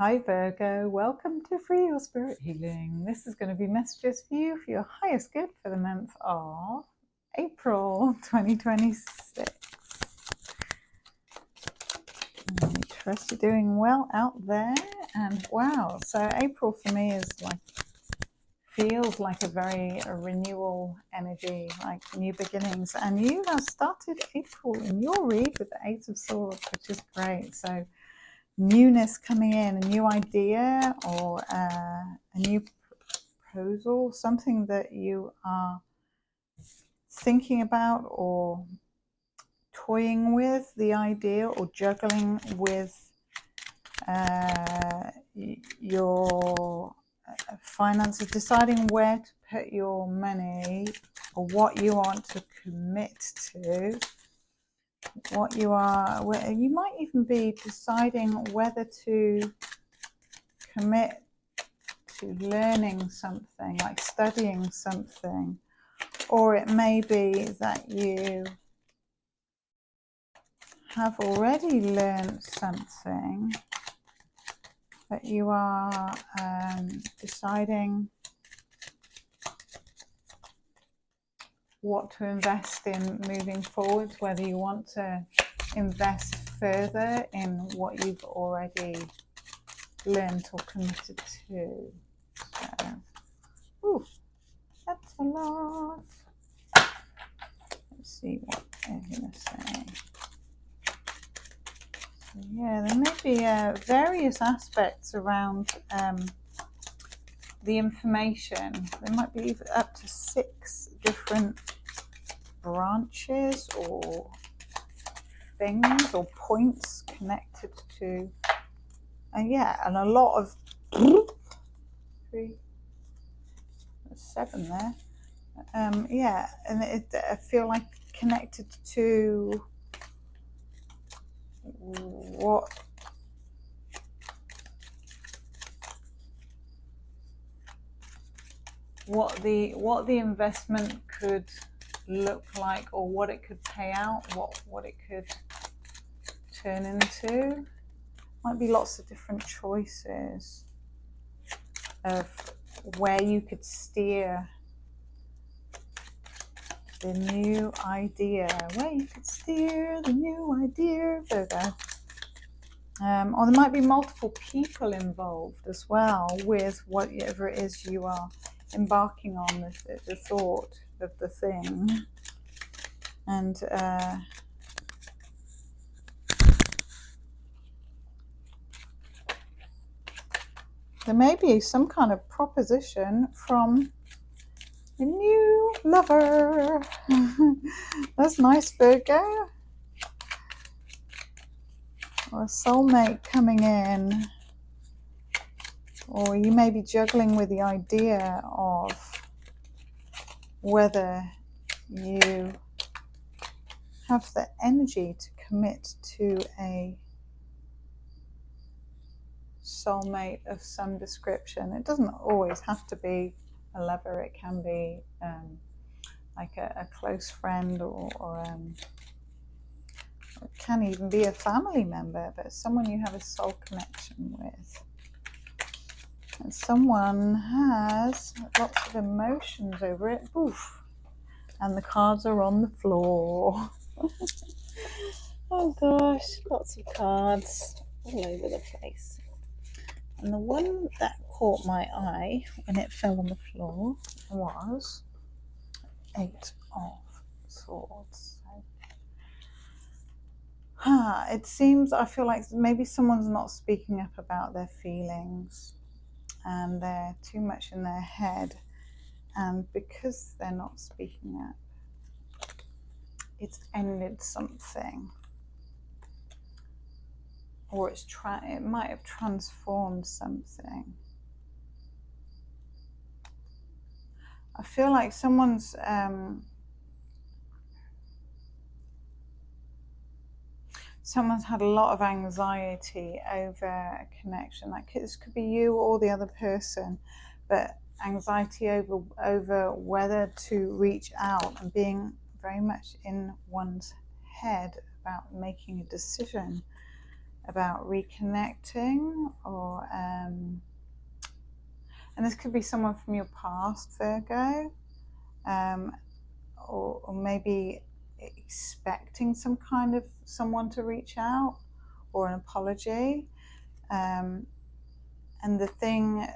Hi Virgo, welcome to Free Your Spirit Healing. This is going to be messages for you for your highest good for the month of April 2026. I trust you're doing well out there. And wow, so April for me is feels like a renewal energy, like new beginnings. And you have started April in your read with the Eight of Swords, which is great. So newness coming in, a new idea or a new proposal, something that you are thinking about or toying with the idea or juggling with your finances, deciding where to put your money or what you want to commit to, what you are, you might even be deciding whether to commit to learning something, like studying something, or it may be that you have already learned something, but you are deciding what to invest in moving forward, whether you want to invest further in what you've already learned or committed to. So, that's a lot. Let's see what they're going to say. So, yeah, there may be various aspects around the information. There might be up to 6 different branches or things or points connected to, and a lot of 3, 7 there. And I feel like connected to what the investment could look like, or what it could pay out, what it could turn into. Might be lots of different choices of where you could steer the new idea, Virgo. Or there might be multiple people involved as well with whatever it is you are embarking on, the thought of the thing. And there may be some kind of proposition from a new lover. That's nice, Virgo. Or a soulmate coming in. Or you may be juggling with the idea of whether you have the energy to commit to a soulmate of some description. It doesn't always have to be a lover. It can be like a close friend, or it can even be a family member, but someone you have a soul connection with. And someone has lots of emotions over it. Oof. And the cards are on the floor. Oh gosh, lots of cards all over the place. And the one that caught my eye when it fell on the floor was 8 of Swords. It seems, I feel like maybe someone's not speaking up about their feelings, and they're too much in their head, and because they're not speaking up, it's ended something, or it might have transformed something. I feel like someone's had a lot of anxiety over a connection. Like, this could be you or the other person, but anxiety over whether to reach out, and being very much in one's head about making a decision about reconnecting, or and this could be someone from your past, Virgo, or maybe expecting some kind of someone to reach out or an apology, and the thing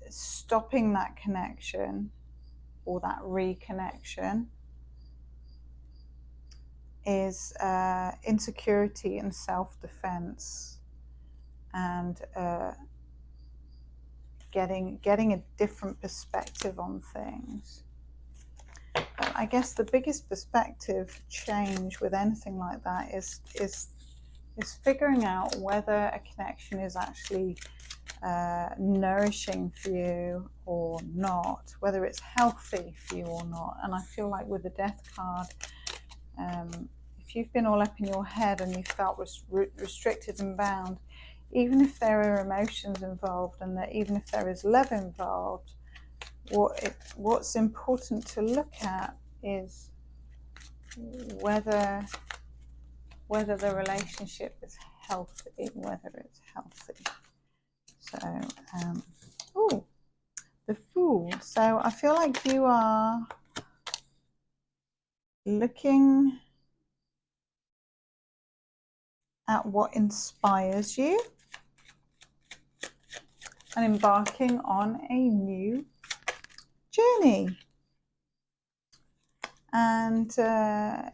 stopping that connection or that reconnection is insecurity and self-defense, and getting a different perspective on things. But I guess the biggest perspective change with anything like that is figuring out whether a connection is actually nourishing for you or not, whether it's healthy for you or not. And I feel like with the Death card, if you've been all up in your head and you felt restricted and bound, even if there are emotions involved, and that even if there is love involved, what's important to look at is whether the relationship is healthy, whether it's healthy. So, the Fool. So I feel like you are looking at what inspires you and embarking on a new journey. And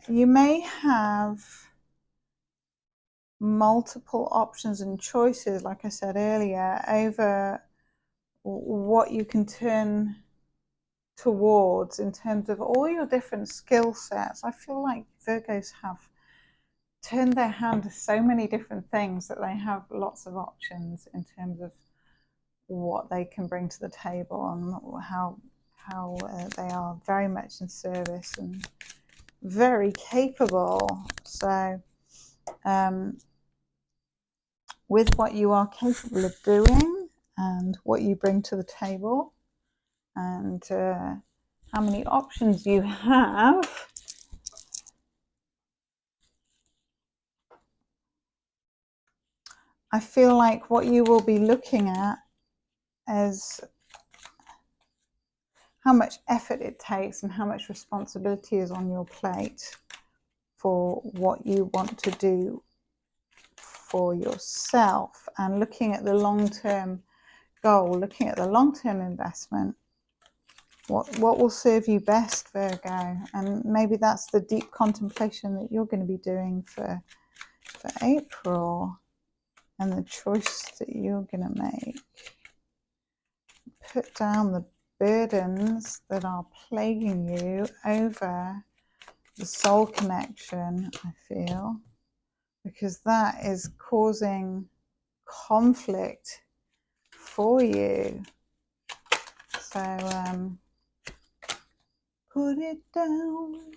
you may have multiple options and choices, like I said earlier, over what you can turn towards in terms of all your different skill sets. I feel like Virgos have turned their hand to so many different things that they have lots of options in terms of what they can bring to the table, and how they are very much in service and very capable. So with what you are capable of doing and what you bring to the table, and how many options you have, I feel like what you will be looking at is how much effort it takes and how much responsibility is on your plate for what you want to do for yourself, and looking at the long-term goal, looking at the long-term investment. What will serve you best, Virgo? And maybe that's the deep contemplation that you're going to be doing for April, and the choice that you're going to make. Put down the burdens that are plaguing you over the soul connection, I feel, because that is causing conflict for you. So put it down.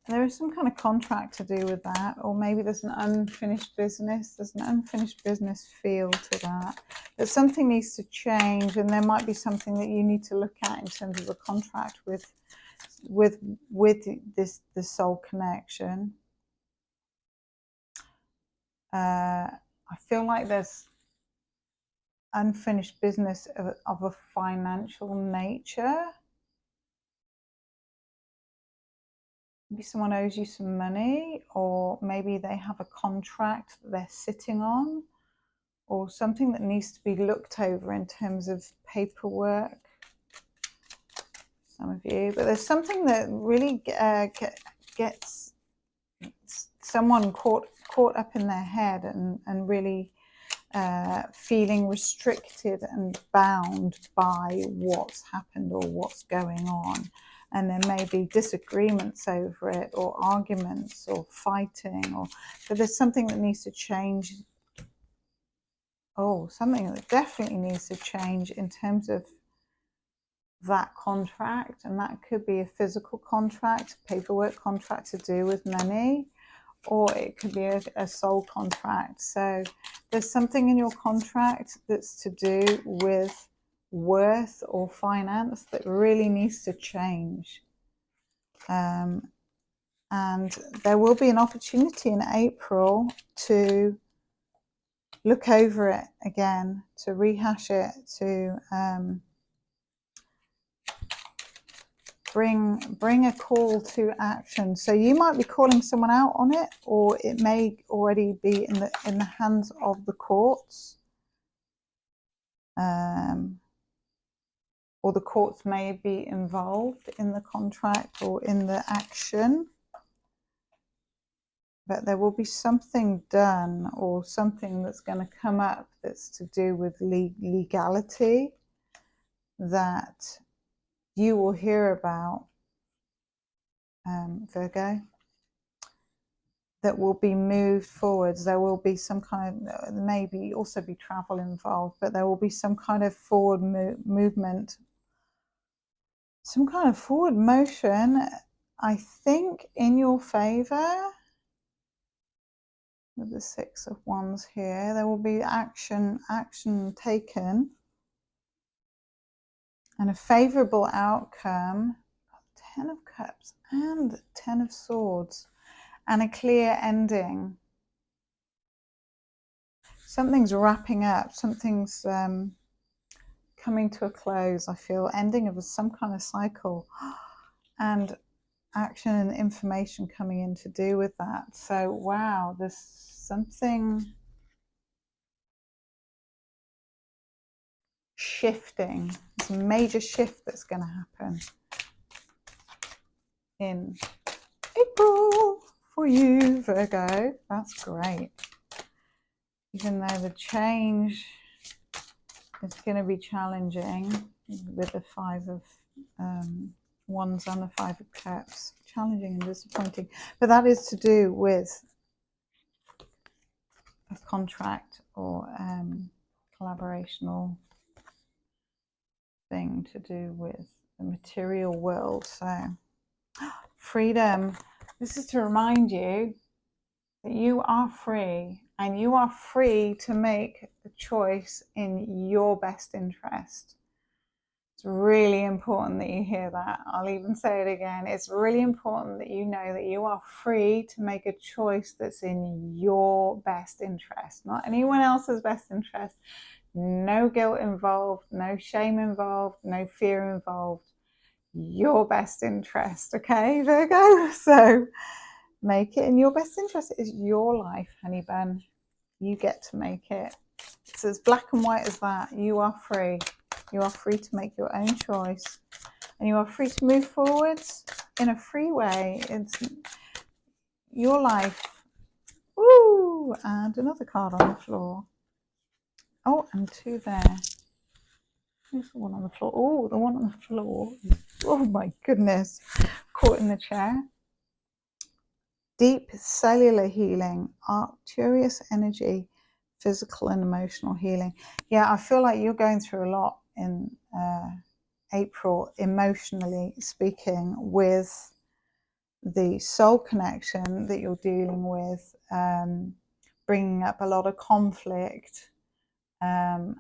There is some kind of contract to do with that, or maybe there's an unfinished business. There's an unfinished business feel to that. But something needs to change, and there might be something that you need to look at in terms of a contract with this soul connection. I feel like there's unfinished business of a financial nature. Maybe someone owes you some money, or maybe they have a contract that they're sitting on, or something that needs to be looked over in terms of paperwork. Some of you, but there's something that really gets someone caught up in their head and really feeling restricted and bound by what's happened or what's going on. And there may be disagreements over it, or arguments, or fighting, but there's something that needs to change. Something that definitely needs to change in terms of that contract, and that could be a physical contract, paperwork contract to do with money, or it could be a soul contract. So there's something in your contract that's to do with worth or finance that really needs to change. And And there will be an opportunity in April to look over it again, to rehash it, to bring a call to action. So you might be calling someone out on it, or it may already be in the hands of the courts, or the courts may be involved in the contract or in the action. But there will be something done, or something that's going to come up that's to do with legality, that you will hear about, Virgo, that will be moved forwards. There will be some kind of, maybe also be travel involved, but there will be some kind of forward movement, some kind of forward motion, I think, in your favor. With the Six of Wands here, there will be action taken and a favorable outcome. 10 of Cups and 10 of Swords, and a clear ending. Something's wrapping up, something's coming to a close, I feel, ending of some kind of cycle, and action and information coming in to do with that. So wow, there's something shifting. It's a major shift that's going to happen in April for you, Virgo. That's great. Even though the change is going to be challenging with the Five of Wands and the Five of Cups, challenging and disappointing, but that is to do with a contract or collaborational thing to do with the material world. So freedom. This is to remind you that you are free, and you are free to make the choice in your best interest. It's really important that you hear that. I'll even say it again. It's really important that you know that you are free to make a choice that's in your best interest, not anyone else's best interest. No guilt involved, no shame involved, no fear involved. Your best interest, okay, Virgo? So make it in your best interest. It's your life, honey bun. You get to make it. It's as black and white as that. You are free. You are free to make your own choice, and you are free to move forwards in a free way. It's your life. Woo! And another card on the floor. Oh, and two there. There's the one on the floor. Oh, the one on the floor. Oh my goodness. Caught in the chair. Deep cellular healing, Arcturus energy, physical and emotional healing. Yeah, I feel like you're going through a lot in April, emotionally speaking, with the soul connection that you're dealing with, bringing up a lot of conflict, and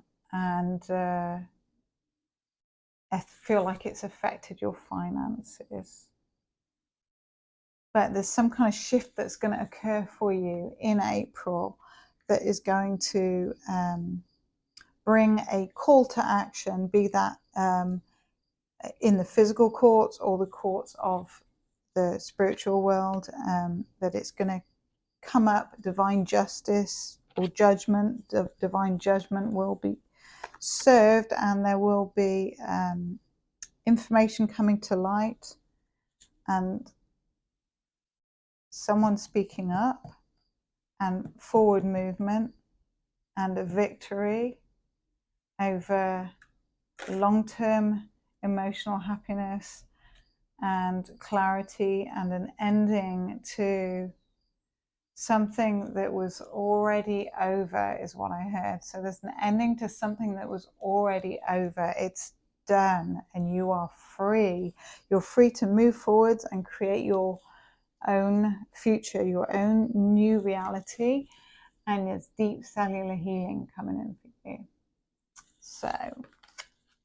I feel like it's affected your finances. But there's some kind of shift that's going to occur for you in April that is going to bring a call to action, be that in the physical courts or the courts of the spiritual world, that it's going to come up, divine justice or judgment, divine judgment will be served, and there will be information coming to light, and someone speaking up, and forward movement, and a victory over long-term emotional happiness and clarity, and an ending to something that was already over, is what I heard. So there's an ending to something that was already over. It's done, and you are free. You're free to move forwards and create your own future, your own new reality, and there's deep cellular healing coming in for you. So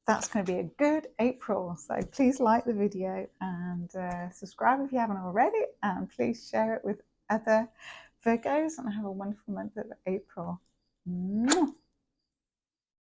that's going to be a good April. So please like the video and subscribe if you haven't already, and please share it with other Virgos, and have a wonderful month of April.